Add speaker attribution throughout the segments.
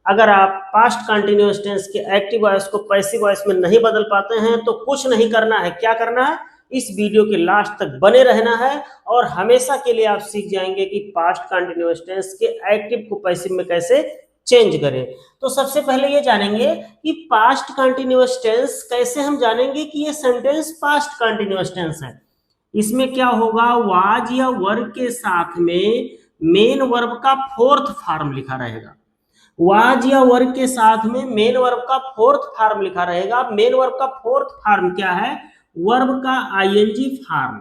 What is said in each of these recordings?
Speaker 1: अगर आप past continuous tense के एक्टिव वॉइस को पैसिव वॉइस में नहीं बदल पाते हैं तो कुछ नहीं करना है। क्या करना है, इस वीडियो के लास्ट तक बने रहना है और हमेशा के लिए आप सीख जाएंगे कि पास्ट कंटिन्यूअस टेंस के एक्टिव को पैसिव में कैसे चेंज करें। तो सबसे पहले ये जानेंगे कि पास्ट कंटिन्यूअस टेंस कैसे हम जानेंगे कि ये सेंटेंस पास्ट कंटिन्यूअस टेंस है। इसमें क्या होगा, वाज या वर के साथ में मेन वर्ब का फोर्थ फॉर्म लिखा रहेगा। वाज या वर्ब के साथ में मेन वर्ब का फोर्थ फॉर्म लिखा रहेगा। मेन वर्ब का फोर्थ फॉर्म क्या है, वर्ब का आईएनजी फॉर्म।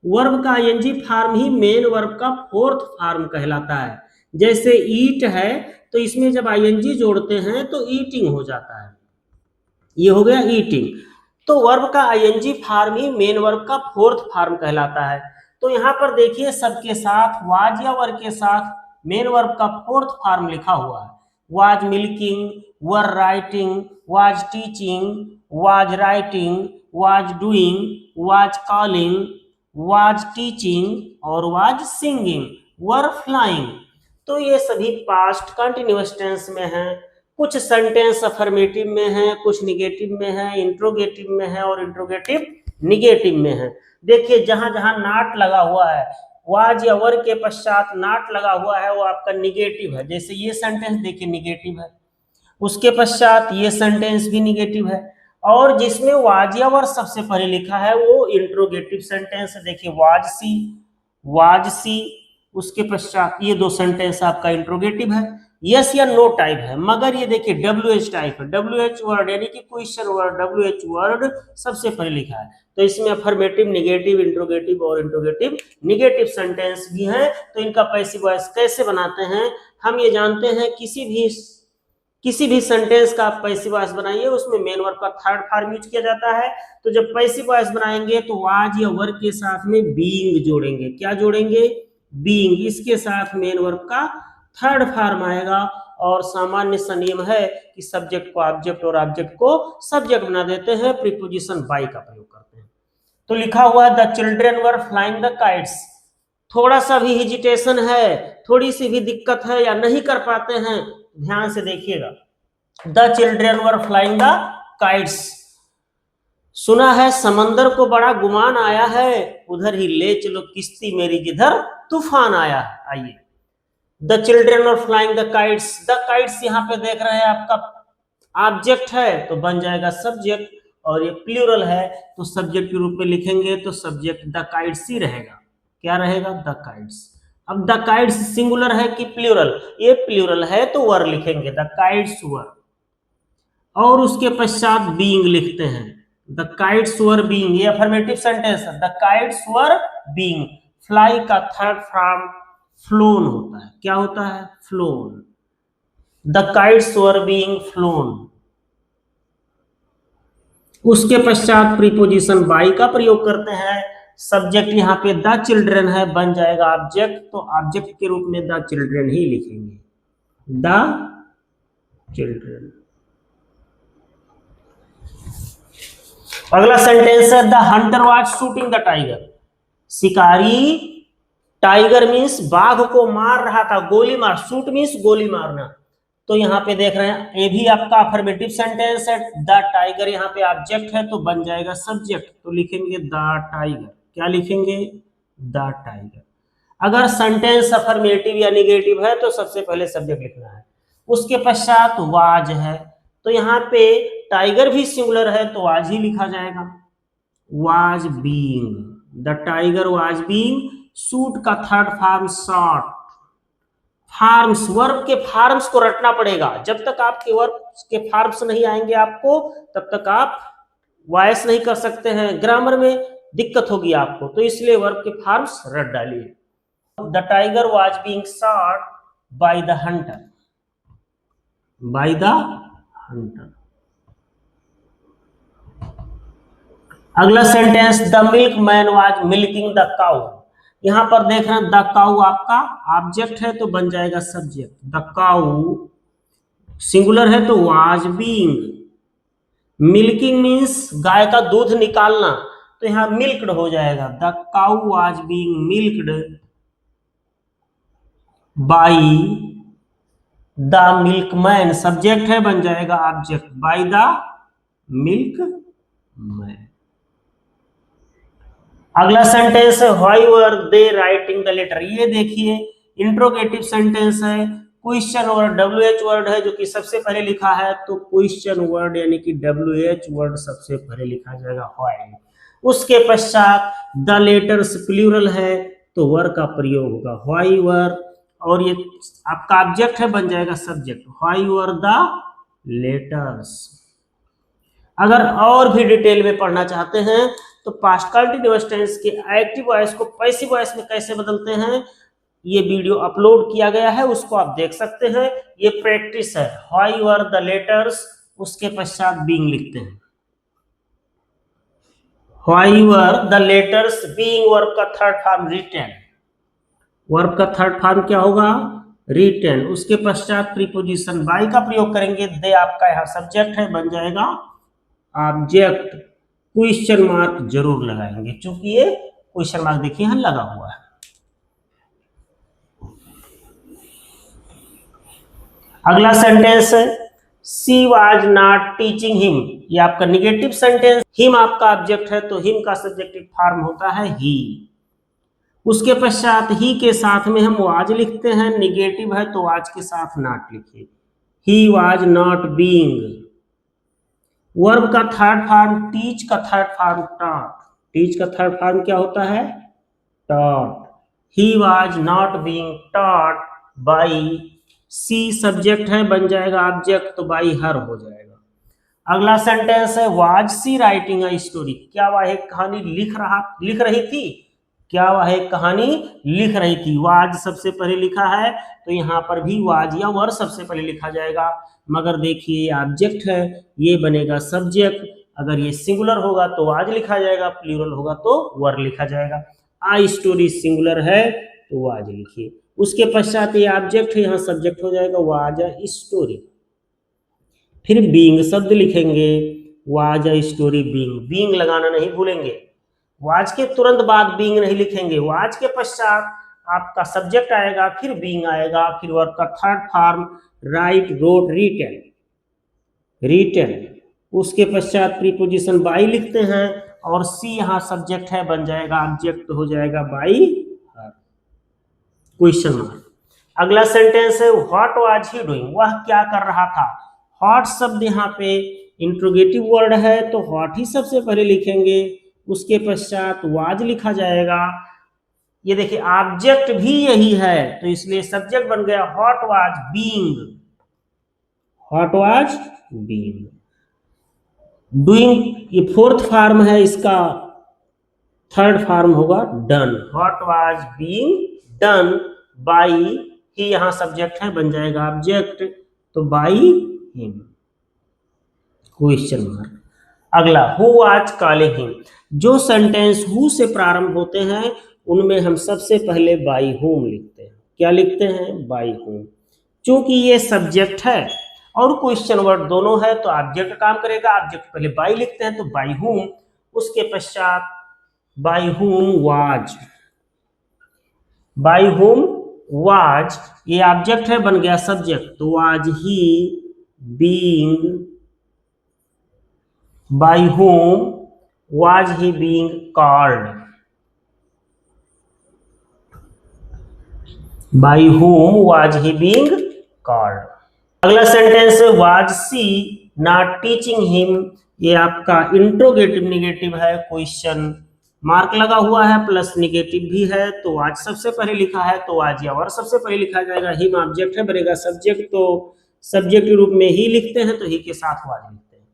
Speaker 1: वर्ब का आईएनजी फॉर्म ही मेन वर्ब का फोर्थ फॉर्म कहलाता है। जैसे ईट है तो इसमें जब आईएनजी जोड़ते हैं तो ईटिंग हो जाता है, ये हो गया ईटिंग। तो वर्ब का आईएनजी फॉर्म ही मेन वर्ब का फोर्थ फॉर्म कहलाता है। तो यहाँ पर देखिए सबके साथ वाज या वर के साथ मेन वर्ब का फोर्थ फॉर्म लिखा हुआ है। Was milking, were writing, was teaching, was writing, was doing, was calling, was teaching और वाज सिंगिंग, वर फ्लाइंग। तो ये सभी पास्ट कंटिन्यूअस टेंस में हैं। कुछ सेंटेंस अफर्मेटिव में है, कुछ निगेटिव में है, इंट्रोगेटिव में है और इंट्रोगेटिव निगेटिव में है। देखिए जहां जहां नाट लगा हुआ है, वाज या वर के पश्चात नाट लगा हुआ है, वो आपका निगेटिव है। जैसे ये सेंटेंस देखिए निगेटिव है, उसके पश्चात ये सेंटेंस भी निगेटिव है। और जिसमें वाज या वर सबसे पहले लिखा है वो इंट्रोगेटिव सेंटेंस है। देखिए वाज सी, उसके पश्चात ये दो सेंटेंस आपका इंट्रोगेटिव है। यस या नो टाइप है, मगर ये देखिए WH टाइप है। WH वर्ड यानी कि क्वेश्चन वर्ड, WH वर्ड सबसे पहले लिखा है। तो इसमें अफर्मेटिव, निगेटिव, इंट्रोगेटिव और इंट्रोगेटिव निगेटिव सेंटेंस भी हैं। तो इनका पैसिव वॉइस कैसे बनाते हैं हम ये जानते हैं। किसी भी सेंटेंस का आप पैसिव वॉइस बनाइए, उसमें मेन वर्ब का थर्ड फॉर्म यूज किया जाता है। तो जब पैसिव वॉइस बनाएंगे तो वाज या वर्ब के साथ में बीइंग जोड़ेंगे। क्या जोड़ेंगे, बीइंग। इसके साथ मेन वर्ब का थर्ड फॉर्म आएगा। और सामान्य सा नियम है कि सब्जेक्ट को ऑब्जेक्ट और ऑब्जेक्ट को सब्जेक्ट बना देते हैं, प्रीपोजिशन बाय का प्रयोग करते हैं। तो लिखा हुआ है the children were flying the kites. थोड़ा सा भी हेजिटेशन है, थोड़ी सी भी दिक्कत है या नहीं कर पाते हैं, ध्यान से देखिएगा। The children were flying the kites. सुना है समंदर को बड़ा गुमान आया है, उधर ही ले चलो किश्ती मेरी जिधर तूफान आया है। आइए, the children are flying the kites. The kites यहाँ पे देख रहे हैं आपका ऑब्जेक्ट है तो बन जाएगा सब्जेक्ट, और ये प्लूरल है तो सब्जेक्ट के रूप में लिखेंगे तो सब्जेक्ट द काइट्स ही रहेगा। क्या रहेगा, द काइट्स। अब द काइट्स सिंगुलर है कि प्लूरल, ये प्लूरल है तो वर लिखेंगे, द काइट्स वर। और उसके पश्चात बीइंग लिखते हैं, द काइट्स वर बीइंग। ये अफर्मेटिव सेंटेंस है, the kites were being. Fly का थर्ड फॉर्म फ्लोन होता है। क्या होता है, phloem. The kites were being phloem. उसके पश्चात प्रीपोजिशन बाय का प्रयोग करते हैं। सब्जेक्ट यहाँ पे द चिल्ड्रन है, बन जाएगा ऑब्जेक्ट, तो ऑब्जेक्ट के रूप में द चिल्ड्रन ही लिखेंगे, द चिल्ड्रन। अगला सेंटेंस है the Hunter was shooting the tiger. शिकारी टाइगर मीन्स बाघ को मार रहा था, गोली मार। शूट मीन्स गोली मारना। तो यहाँ पे देख रहे हैं ये भी आपका अफर्मेटिव सेंटेंस है। द टाइगर यहाँ पे ऑब्जेक्ट है तो बन जाएगा सब्जेक्ट, तो लिखेंगे द टाइगर। क्या लिखेंगे, द टाइगर। अगर सेंटेंस अफर्मेटिव या निगेटिव है तो सबसे पहले सब्जेक्ट लिखना है। उसके पश्चात वाज है तो यहाँ पे टाइगर भी सिंगुलर है तो वाज ही लिखा जाएगा, was being. The tiger was being. Shoot का third form shot. Forms, verb के फॉर्म्स को रटना पड़ेगा। जब तक आपके वर्ब के फॉर्म्स नहीं आएंगे आपको, तब तक आप वॉइस नहीं कर सकते हैं, ग्रामर में दिक्कत होगी आपको। तो इसलिए वर्ब के फॉर्म्स रट डालिए। The tiger was being shot by the hunter, by the hunter. अगला sentence the milk man was milking the cow. यहां पर देख रहे हैं द काउ आपका ऑब्जेक्ट है तो बन जाएगा सब्जेक्ट, द काउ। सिंगुलर है तो वाज बीइंग। मिल्किंग मीन्स गाय का दूध निकालना, तो यहां मिल्क्ड हो जाएगा, the cow was being milked by the milkman subject है, बन जाएगा ऑब्जेक्ट, बाय द मिल्कमैन। अगला सेंटेंस है why were they writing the letter. ये देखिए इंट्रोगेटिव सेंटेंस है, क्वेश्चन वर्ड WH वर्ड है जो कि सबसे पहले लिखा है, तो क्वेश्चन वर्ड यानी कि WH वर्ड सबसे पहले लिखा जाएगा व्हाई। उसके पश्चात द लेटर्स प्लूरल है तो वर का प्रयोग होगा व्हाई वर, और ये आपका ऑब्जेक्ट है, बन जाएगा subject, why were the letters. अगर और भी डिटेल में पढ़ना चाहते हैं तो पास्ट कंटीन्यूअस टेंस के एक्टिव वॉइस को पैसिव वॉइस में कैसे बदलते हैं, ये वीडियो अपलोड किया गया है, उसको आप देख सकते हैं। ये प्रैक्टिस है, व्हाई वर द लेटर्स, उसके पश्चात बीइंग लिखते हैं, why were the letters being, verb का थर्ड फॉर्म रिटन, वर्ब का थर्ड फॉर्म क्या होगा, रिटन। उसके पश्चात प्रीपोजिशन बाय का प्रयोग करेंगे, दे आपका यहाँ सब्जेक्ट है, बन जाएगा ऑब्जेक्ट, क्वेश्चन मार्क जरूर लगाएंगे क्योंकि ये क्वेश्चन मार्क देखिए यहां लगा हुआ है। अगला सेंटेंस है she was not teaching him, ये आपका निगेटिव सेंटेंस, हिम आपका ऑब्जेक्ट है तो हिम का सब्जेक्टिव फॉर्म होता है ही। उसके पश्चात ही के साथ में हम वाज लिखते हैं, निगेटिव है तो वाज के साथ नॉट लिखिए, he was not being. Verb का थर्ड फॉर्म टीच का थर्ड फॉर्म टॉट, टीच का थर्ड फॉर्म क्या होता है, taught. He was not being taught by, she subject है, बन जाएगा ऑब्जेक्ट तो बाय हर हो जाएगा। अगला सेंटेंस है was she writing a story, क्या वह एक कहानी लिख रही थी, क्या वह एक कहानी लिख रही थी, वाज सबसे पहले लिखा है तो यहाँ पर भी वाज या वर सबसे पहले लिखा जाएगा, मगर देखिए ऑब्जेक्ट है, ये बनेगा सब्जेक्ट, अगर ये सिंगुलर होगा तो वाज लिखा जाएगा, प्लूरल होगा तो वर लिखा जाएगा। आ स्टोरी सिंगुलर है तो वाज लिखिए, उसके पश्चात ये ऑब्जेक्ट है, यहाँ सब्जेक्ट हो जाएगा वाज अ स्टोरी। फिर बीइंग शब्द लिखेंगे, was a story being, being लगाना नहीं भूलेंगे, वाज के तुरंत बाद बीइंग नहीं लिखेंगे, वाज के पश्चात आपका सब्जेक्ट आएगा, फिर बीइंग आएगा, फिर वर्ब का third form write, wrote, written, written. उसके पश्चात प्रीपोजिशन बाई लिखते हैं और सी यहाँ सब्जेक्ट है, बन जाएगा ऑब्जेक्ट तो हो जाएगा बाई क्वेश्चन मार्क। अगला सेंटेंस है व्हाट वाज ही डूइंग, वह क्या कर रहा था। व्हाट शब्द यहाँ पे इंट्रोगेटिव वर्ड है तो व्हाट ही सबसे पहले लिखेंगे, उसके पश्चात वाज लिखा जाएगा। ये देखिए ऑब्जेक्ट भी यही है तो इसलिए सब्जेक्ट बन गया what was being, what was being. Doing ये फोर्थ फॉर्म है, इसका थर्ड फॉर्म होगा done, what was being done by, he यहां सब्जेक्ट है, बन जाएगा ऑब्जेक्ट तो बाय हिम, क्वेश्चन मार्क। अगला हु वाज कॉलिंग हिम, जो सेंटेंस हु से प्रारंभ होते हैं उनमें हम सबसे पहले बाय हुम लिखते हैं, क्या लिखते हैं, बाय हुम। चूंकि ये सब्जेक्ट है और क्वेश्चन वर्ड दोनों है तो ऑब्जेक्ट काम करेगा, ऑब्जेक्ट पहले बाय लिखते हैं तो बाय हुम, उसके पश्चात by whom was, by whom was, ये ऑब्जेक्ट है, बन गया सब्जेक्ट तो was he being, by whom was he being called, by whom was he being called. अगला sentence was she not teaching him, ये आपका इंट्रोगेटिव निगेटिव है, question mark लगा हुआ है प्लस निगेटिव भी है तो आज सबसे पहले लिखा है तो आज या वर सबसे पहले लिखा जाएगा, हिम ऑब्जेक्ट है, बनेगा सब्जेक्ट तो सब्जेक्ट के रूप में ही लिखते हैं तो ही के साथ वाज लिखते हैं,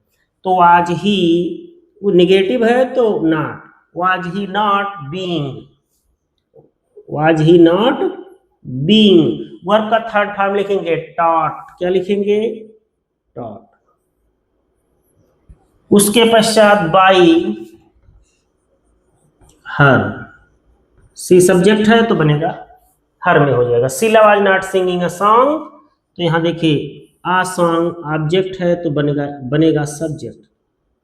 Speaker 1: तो आज ही वो निगेटिव है तो not, was he not being, was he not being. Verb का थर्ड फॉर्म लिखेंगे टॉट, क्या लिखेंगे, टॉट। उसके पश्चात बाई हर, सी सब्जेक्ट है तो बनेगा हर में हो जाएगा। Sheela was not singing a song, तो यहां देखिए आ सॉन्ग ऑब्जेक्ट है तो बनेगा सब्जेक्ट,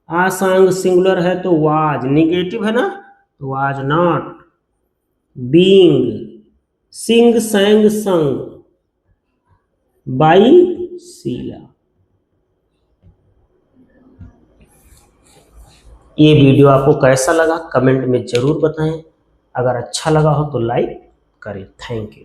Speaker 1: आ सॉन्ग सिंगुलर है तो वाज, निगेटिव है ना तो was not, being sing, sang, sung, by Sheela. ये वीडियो आपको कैसा लगा कमेंट में जरूर बताएं। अगर अच्छा लगा हो तो लाइक करें। Thank you.